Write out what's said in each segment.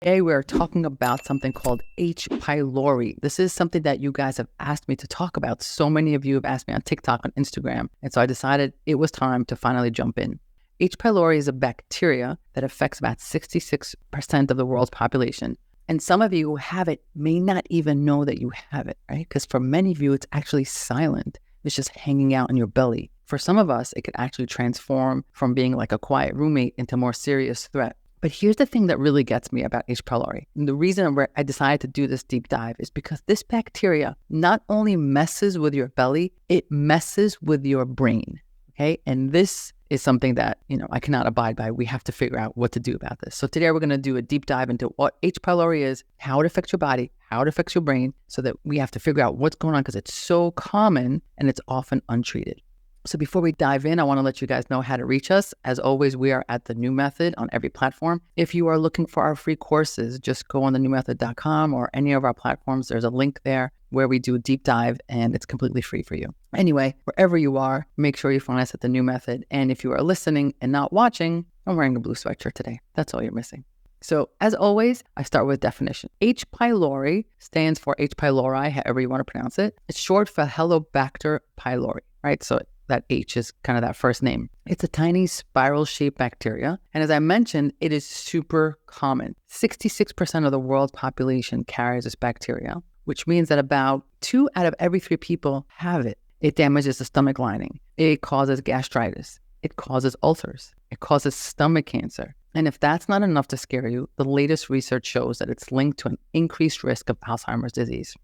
Today, we're talking about something called H.Pylori. This is something that you guys have asked me to talk about. So many of you have asked me on TikTok, on Instagram. And so I decided it was time to finally jump in. H.Pylori is a bacteria that affects about 66% of the world's population. And some of you who have it may not even know that you have it, right? Because for many of you, it's actually silent. It's just hanging out in your belly. For some of us, it could actually transform from being like a quiet roommate into a more serious threat. But here's the thing that really gets me about H.Pylori. And the reason I decided to do this deep dive is because this bacteria not only messes with your belly, it messes with your brain, okay? And this is something that, I cannot abide by. We have to figure out what to do about this. So today we're going to do a deep dive into what H.Pylori is, how it affects your body, how it affects your brain, so that we have to figure out what's going on because it's so common and it's often untreated. So before we dive in, I want to let you guys know how to reach us. As always, we are at The New Method on every platform. If you are looking for our free courses, just go on thenewmethod.com or any of our platforms. There's a link there where we do a deep dive and it's completely free for you. Anyway, wherever you are, make sure you find us at The New Method. And if you are listening and not watching, I'm wearing a blue sweatshirt today. That's all you're missing. So as always, I start with definition. H.Pylori stands for H. pylori, however you want to pronounce it. It's short for Helicobacter pylori, right? So that H is kind of that first name. It's a tiny spiral-shaped bacteria. And as I mentioned, it is super common. 66% of the world's population carries this bacteria, which means that about 2 out of every 3 people have it. It damages the stomach lining. It causes gastritis. It causes ulcers. It causes stomach cancer. And if that's not enough to scare you, the latest research shows that it's linked to an increased risk of Alzheimer's disease.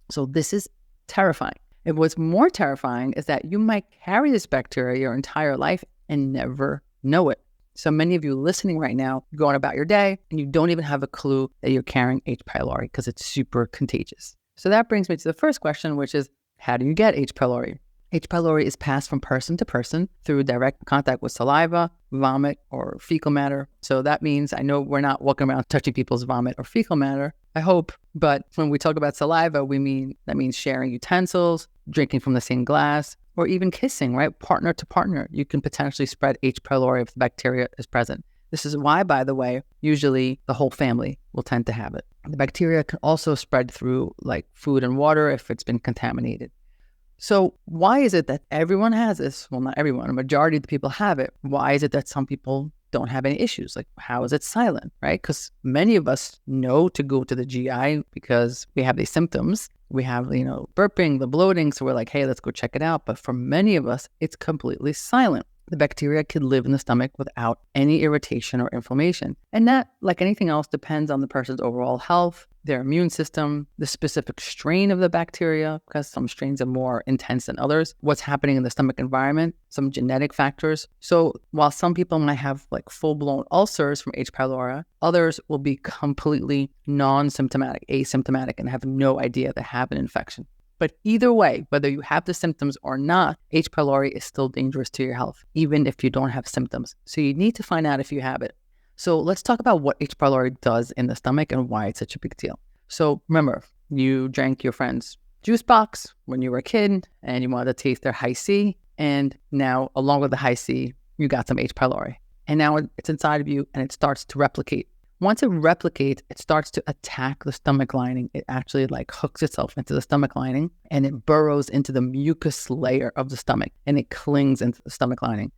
So this is terrifying. And what's more terrifying is that you might carry this bacteria your entire life and never know it. So many of you listening right now, you're going about your day and you don't even have a clue that you're carrying H. pylori because it's super contagious. So that brings me to the first question, which is, how do you get H. pylori? H. pylori is passed from person to person through direct contact with saliva, vomit, or fecal matter. So that means, I know we're not walking around touching people's vomit or fecal matter, I hope, but when we talk about saliva, that means sharing utensils, drinking from the same glass, or even kissing, right? Partner to partner, you can potentially spread H. pylori if the bacteria is present. This is why, by the way, usually the whole family will tend to have it. The bacteria can also spread through like food and water if it's been contaminated. So why is it that everyone has this? Well, not everyone, a majority of the people have it. Why is it that some people don't have any issues? Like, how is it silent, right? Because many of us know to go to the GI because we have these symptoms. We have, burping, the bloating. So we're like, hey, let's go check it out. But for many of us, it's completely silent. The bacteria can live in the stomach without any irritation or inflammation. And that, like anything else, depends on the person's overall health, their immune system, the specific strain of the bacteria, because some strains are more intense than others, what's happening in the stomach environment, some genetic factors. So while some people might have like full-blown ulcers from H. pylori, others will be completely non-symptomatic, asymptomatic, and have no idea they have an infection. But either way, whether you have the symptoms or not, H. pylori is still dangerous to your health, even if you don't have symptoms. So you need to find out if you have it. So let's talk about what H. pylori does in the stomach and why it's such a big deal. So remember, you drank your friend's juice box when you were a kid and you wanted to taste their high C. And now, along with the high C, you got some H. pylori. And now it's inside of you and it starts to replicate. Once it replicates, it starts to attack the stomach lining. It actually hooks itself into the stomach lining and it burrows into the mucus layer of the stomach and it clings into the stomach lining.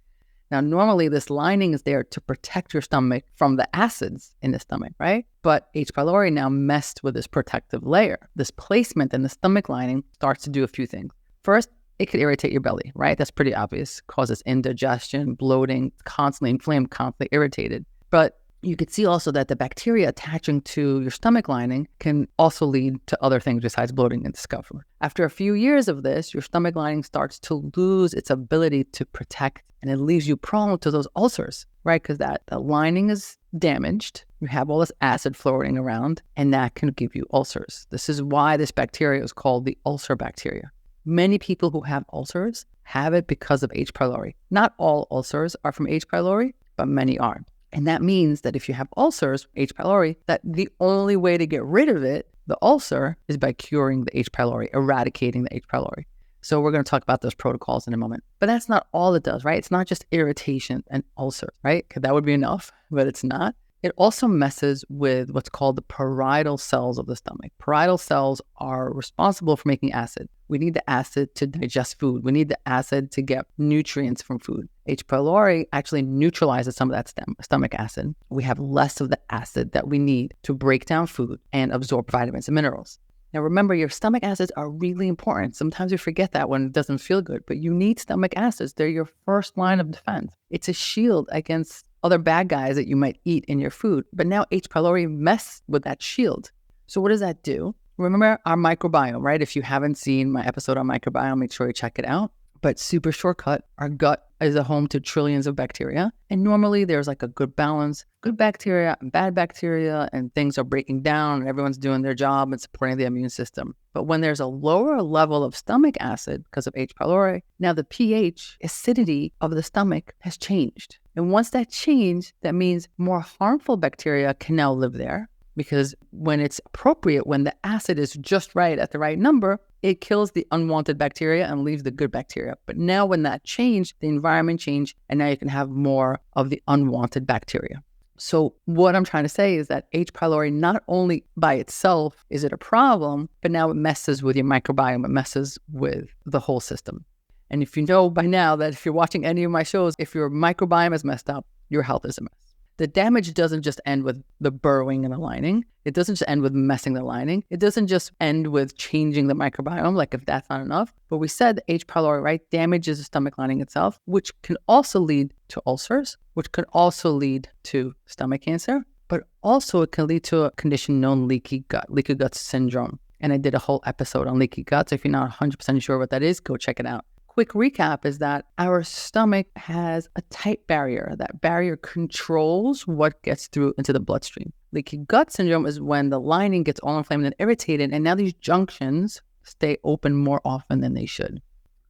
Now, normally this lining is there to protect your stomach from the acids in the stomach, right? But H. pylori now messed with this protective layer. This placement in the stomach lining starts to do a few things. First, it could irritate your belly, right? That's pretty obvious. Causes indigestion, bloating, constantly inflamed, constantly irritated. But you could see also that the bacteria attaching to your stomach lining can also lead to other things besides bloating and discomfort. After a few years of this, your stomach lining starts to lose its ability to protect and it leaves you prone to those ulcers, right? Because the lining is damaged. You have all this acid floating around and that can give you ulcers. This is why this bacteria is called the ulcer bacteria. Many people who have ulcers have it because of H. pylori. Not all ulcers are from H. pylori, but many are. And that means that if you have ulcers, H. pylori, that the only way to get rid of it, the ulcer, is by curing the H. pylori, eradicating the H. pylori. So we're going to talk about those protocols in a moment. But that's not all it does, right? It's not just irritation and ulcer, right? Because that would be enough, but it's not. It also messes with what's called the parietal cells of the stomach. Parietal cells are responsible for making acid. We need the acid to digest food. We need the acid to get nutrients from food. H. pylori actually neutralizes some of that stomach acid. We have less of the acid that we need to break down food and absorb vitamins and minerals. Now, remember, your stomach acids are really important. Sometimes we forget that when it doesn't feel good, but you need stomach acids. They're your first line of defense. It's a shield against other bad guys that you might eat in your food. But now H. pylori mess with that shield. So what does that do? Remember our microbiome, right? If you haven't seen my episode on microbiome, make sure you check it out. But super shortcut, our gut is a home to trillions of bacteria. And normally there's like a good balance, good bacteria and bad bacteria, and things are breaking down and everyone's doing their job and supporting the immune system. But when there's a lower level of stomach acid because of H. pylori, now the pH, acidity of the stomach has changed. And once that changed, that means more harmful bacteria can now live there. Because when it's appropriate, when the acid is just right at the right number, it kills the unwanted bacteria and leaves the good bacteria. But now when that changed, the environment changed, and now you can have more of the unwanted bacteria. So what I'm trying to say is that H. pylori, not only by itself is it a problem, but now it messes with your microbiome. It messes with the whole system. And if you know by now that if you're watching any of my shows, if your microbiome is messed up, your health is a mess. The damage doesn't just end with the burrowing in the lining. It doesn't just end with messing the lining. It doesn't just end with changing the microbiome, like if that's not enough. But we said H. pylori, right, damages the stomach lining itself, which can also lead to ulcers, which could also lead to stomach cancer, but also it can lead to a condition known leaky gut syndrome. And I did a whole episode on leaky gut. So if you're not 100% sure what that is, go check it out. Quick recap is that our stomach has a tight barrier. That barrier controls what gets through into the bloodstream. Leaky gut syndrome is when the lining gets all inflamed and irritated, and now these junctions stay open more often than they should.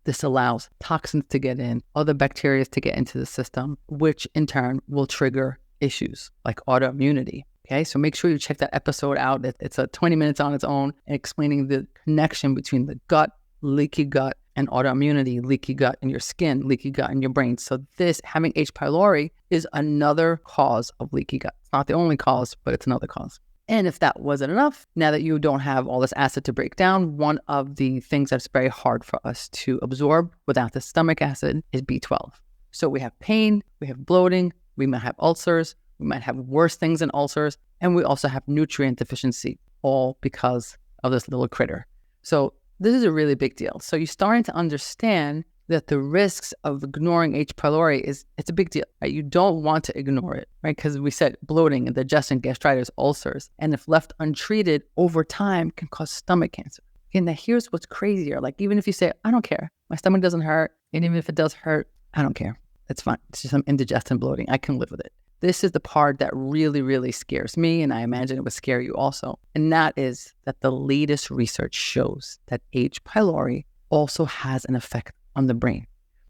This allows toxins to get in, other bacteria to get into the system, which in turn will trigger issues like autoimmunity. Okay, so make sure you check that episode out. It's a 20 minutes on its own, explaining the connection between the gut, leaky gut, and autoimmunity, leaky gut in your skin, leaky gut in your brain. So this, having H. pylori, is another cause of leaky gut. It's not the only cause, but it's another cause. And if that wasn't enough, now that you don't have all this acid to break down, one of the things that's very hard for us to absorb without the stomach acid is B12. So we have pain, we have bloating, we might have ulcers, we might have worse things than ulcers, and we also have nutrient deficiency, all because of this little critter. So this is a really big deal. So you're starting to understand that the risks of ignoring H. pylori it's a big deal, right? You don't want to ignore it, right? Because we said bloating and digestion, gastritis, ulcers, and if left untreated over time can cause stomach cancer. And now here's what's crazier. Like even if you say, I don't care, my stomach doesn't hurt, and even if it does hurt, I don't care. It's fine. It's just some indigestion bloating. I can live with it. This is the part that really, really scares me, and I imagine it would scare you also. And that is that the latest research shows that H. pylori also has an effect on the brain.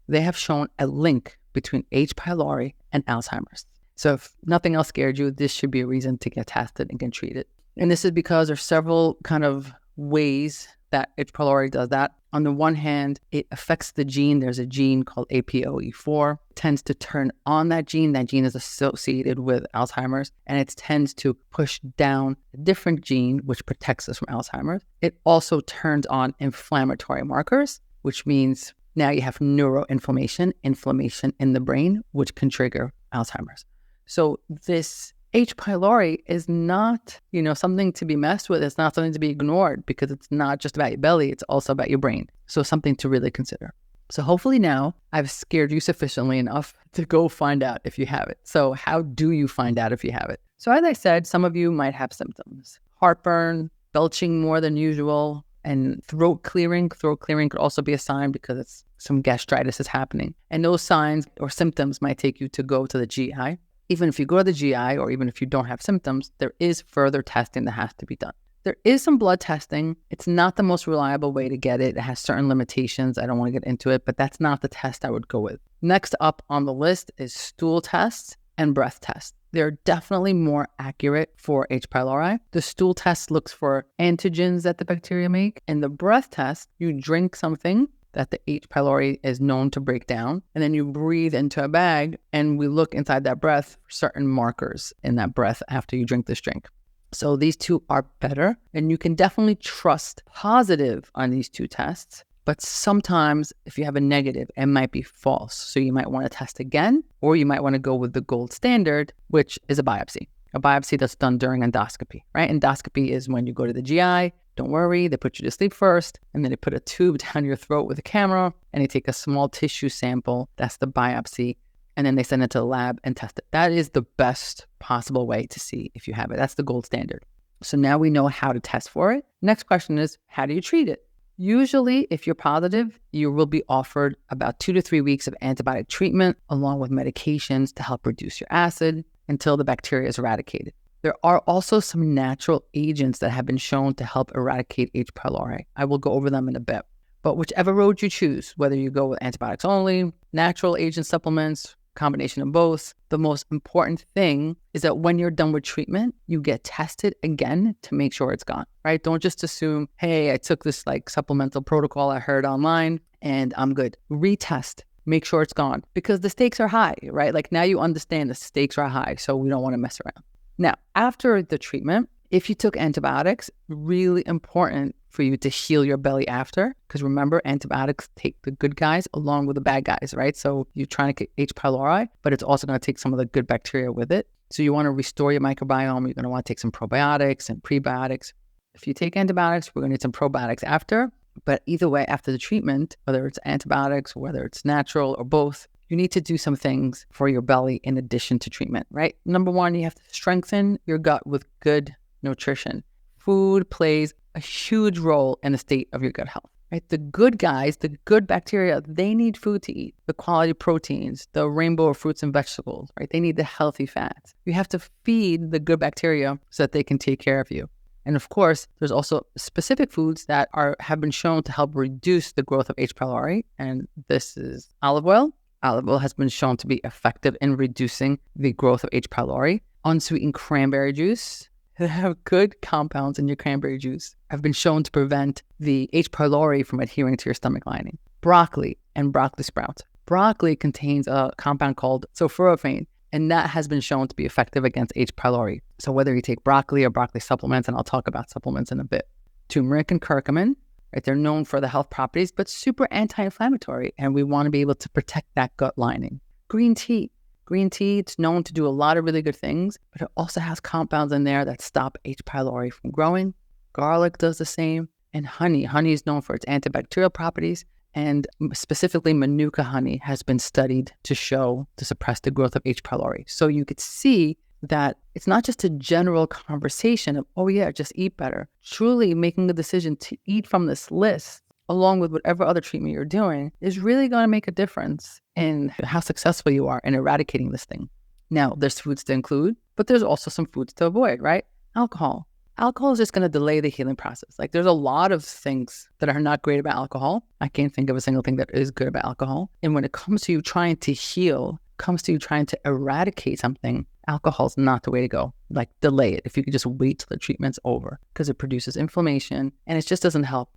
They have shown a link between H. pylori and Alzheimer's. So if nothing else scared you, this should be a reason to get tested and get treated. And this is because there's several kind of ways that H. pylori does that. On the one hand, it affects the gene. There's a gene called APOE4. It tends to turn on that gene. That gene is associated with Alzheimer's, and it tends to push down a different gene, which protects us from Alzheimer's. It also turns on inflammatory markers, which means now you have neuroinflammation, inflammation in the brain, which can trigger Alzheimer's. So this H. pylori is not, something to be messed with. It's not something to be ignored because it's not just about your belly. It's also about your brain. So something to really consider. So hopefully now I've scared you sufficiently enough to go find out if you have it. So how do you find out if you have it? So as I said, some of you might have symptoms. Heartburn, belching more than usual, and throat clearing. Throat clearing could also be a sign because it's some gastritis is happening. And those signs or symptoms might take you to go to the GI. Even if you go to the GI or even if you don't have symptoms, there is further testing that has to be done. There is some blood testing. It's not the most reliable way to get it. It has certain limitations. I don't want to get into it, but that's not the test I would go with. Next up on the list is stool tests and breath tests. They're definitely more accurate for H. pylori. The stool test looks for antigens that the bacteria make. And the breath test, you drink something that the H. pylori is known to break down. And then you breathe into a bag, and we look inside that breath for certain markers in that breath after you drink this drink. So these two are better, and you can definitely trust positive on these two tests. But sometimes if you have a negative, it might be false. So you might want to test again, or you might want to go with the gold standard, which is a biopsy. A biopsy that's done during endoscopy, right? Endoscopy is when you go to the GI. Don't worry, they put you to sleep first, and then they put a tube down your throat with a camera, and they take a small tissue sample. That's the biopsy. And then they send it to the lab and test it. That is the best possible way to see if you have it. That's the gold standard. So now we know how to test for it. Next question is, how do you treat it? Usually, if you're positive, you will be offered about 2 to 3 weeks of antibiotic treatment along with medications to help reduce your acid until the bacteria is eradicated. There are also some natural agents that have been shown to help eradicate H. pylori. I will go over them in a bit. But whichever road you choose, whether you go with antibiotics only, natural agent supplements, combination of both, the most important thing is that when you're done with treatment, you get tested again to make sure it's gone, right? Don't just assume, hey, I took this supplemental protocol I heard online and I'm good. Retest, make sure it's gone, because the stakes are high, right? Now you understand the stakes are high, so we don't want to mess around. Now, after the treatment, if you took antibiotics, really important for you to heal your belly after, because remember, antibiotics take the good guys along with the bad guys, right? So you're trying to get H. pylori, but it's also going to take some of the good bacteria with it. So you want to restore your microbiome. You're going to want to take some probiotics and prebiotics. If you take antibiotics, we're going to need some probiotics after. But either way, after the treatment, whether it's antibiotics, whether it's natural or both, you need to do some things for your belly in addition to treatment, right? Number one, you have to strengthen your gut with good nutrition. Food plays a huge role in the state of your gut health, right? The good guys, the good bacteria, they need food to eat, the quality proteins, the rainbow of fruits and vegetables, right? They need the healthy fats. You have to feed the good bacteria so that they can take care of you. And of course, there's also specific foods that have been shown to help reduce the growth of H. pylori, and this is olive oil. Olive oil has been shown to be effective in reducing the growth of H. pylori. Unsweetened cranberry juice, that have good compounds in your cranberry juice, have been shown to prevent the H. pylori from adhering to your stomach lining. Broccoli and broccoli sprouts. Broccoli contains a compound called sulforaphane, and that has been shown to be effective against H. pylori. So whether you take broccoli or broccoli supplements, and I'll talk about supplements in a bit. Turmeric and curcumin, right? They're known for the health properties, but super anti-inflammatory, and we want to be able to protect that gut lining. Green tea. Green tea, it's known to do a lot of really good things, but it also has compounds in there that stop H. pylori from growing. Garlic does the same. And honey. Honey is known for its antibacterial properties, and specifically Manuka honey has been studied to suppress the growth of H. pylori. So you could see that it's not just a general conversation of, oh yeah, just eat better. Truly making the decision to eat from this list, along with whatever other treatment you're doing, is really going to make a difference in how successful you are in eradicating this thing. Now, there's foods to include, but there's also some foods to avoid, right? Alcohol. Alcohol is just going to delay the healing process. There's a lot of things that are not great about alcohol. I can't think of a single thing that is good about alcohol. And when it comes to you trying to heal, comes to you trying to eradicate something, alcohol's not the way to go. Delay it. If you could just wait till the treatment's over, because it produces inflammation and it just doesn't help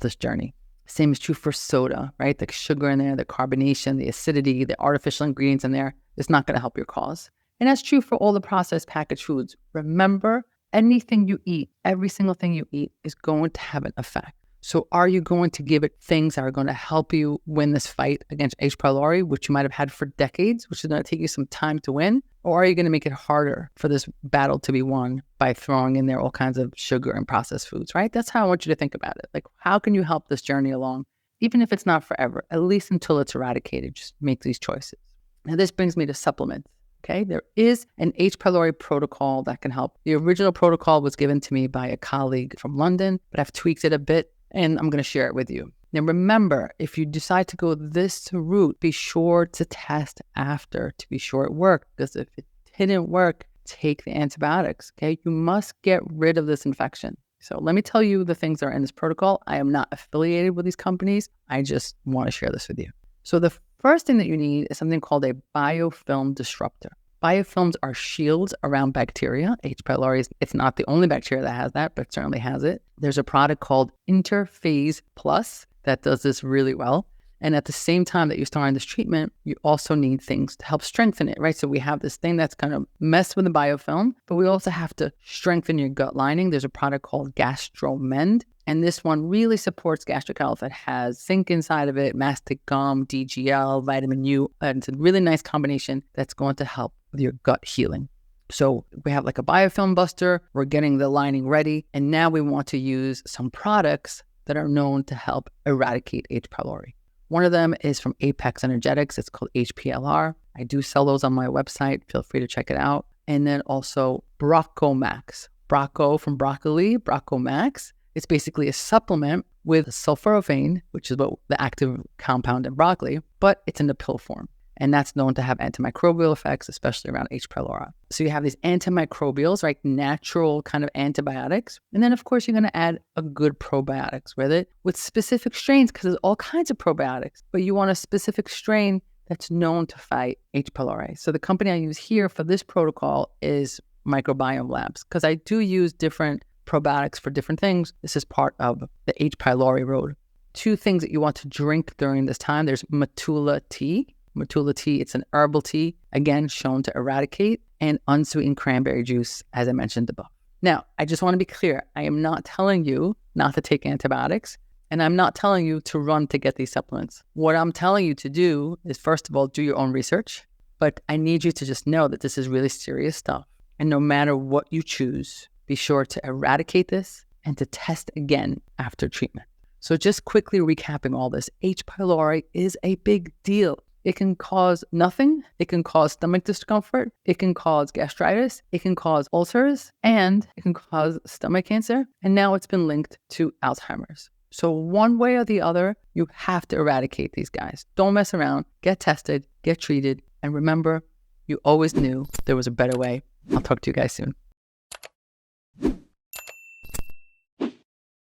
this journey. Same is true for soda, right? The sugar in there, the carbonation, the acidity, the artificial ingredients in there is not going to help your cause. And that's true for all the processed packaged foods. Remember, anything you eat, every single thing you eat is going to have an effect. So are you going to give it things that are going to help you win this fight against H. pylori, which you might have had for decades, which is going to take you some time to win? Or are you going to make it harder for this battle to be won by throwing in there all kinds of sugar and processed foods, right? That's how I want you to think about it. How can you help this journey along? Even if it's not forever, at least until it's eradicated, just make these choices. Now, this brings me to supplements. Okay, there is an H. pylori protocol that can help. The original protocol was given to me by a colleague from London, but I've tweaked it a bit, and I'm going to share it with you. Now, remember, if you decide to go this route, be sure to test after to be sure it worked, because if it didn't work, take the antibiotics, okay? You must get rid of this infection. So let me tell you the things that are in this protocol. I am not affiliated with these companies. I just want to share this with you. So the first thing that you need is something called a biofilm disruptor. Biofilms are shields around bacteria. H. pylori, it's not the only bacteria that has that, but it certainly has it. There's a product called Interphase Plus that does this really well. And at the same time that you're starting this treatment, you also need things to help strengthen it, right? So we have this thing that's kind of messed with the biofilm, but we also have to strengthen your gut lining. There's a product called GastroMend, and this one really supports gastric health. It has zinc inside of it, mastic gum, DGL, vitamin U, and it's a really nice combination that's going to help with your gut healing. So we have like a biofilm buster, we're getting the lining ready, and now we want to use some products that are known to help eradicate H. pylori. One of them is from Apex Energetics. It's called H.Pylori. I do sell those on my website. Feel free to check it out. And then also Brocco Max. Brocco from broccoli, Brocco Max. It's basically a supplement with sulforaphane, which is what the active compound in broccoli, but it's in the pill form. And that's known to have antimicrobial effects, especially around H. pylori. So you have these antimicrobials, right? Natural kind of antibiotics. And then, of course, you're going to add a good probiotics with it with specific strains, because there's all kinds of probiotics. But you want a specific strain that's known to fight H. pylori. So the company I use here for this protocol is Microbiome Labs, because I do use different probiotics for different things. This is part of the H. pylori road. 2 things that you want to drink during this time. There's Matula tea. Matula tea, it's an herbal tea, again, shown to eradicate, and unsweetened cranberry juice, as I mentioned above. Now, I just want to be clear. I am not telling you not to take antibiotics, and I'm not telling you to run to get these supplements. What I'm telling you to do is, first of all, do your own research, but I need you to just know that this is really serious stuff. And no matter what you choose, be sure to eradicate this and to test again after treatment. So just quickly recapping all this, H. pylori is a big deal. It can cause nothing. It can cause stomach discomfort. It can cause gastritis. It can cause ulcers, and it can cause stomach cancer. And now it's been linked to Alzheimer's. So one way or the other, you have to eradicate these guys. Don't mess around. Get tested, get treated. And remember, you always knew there was a better way. I'll talk to you guys soon.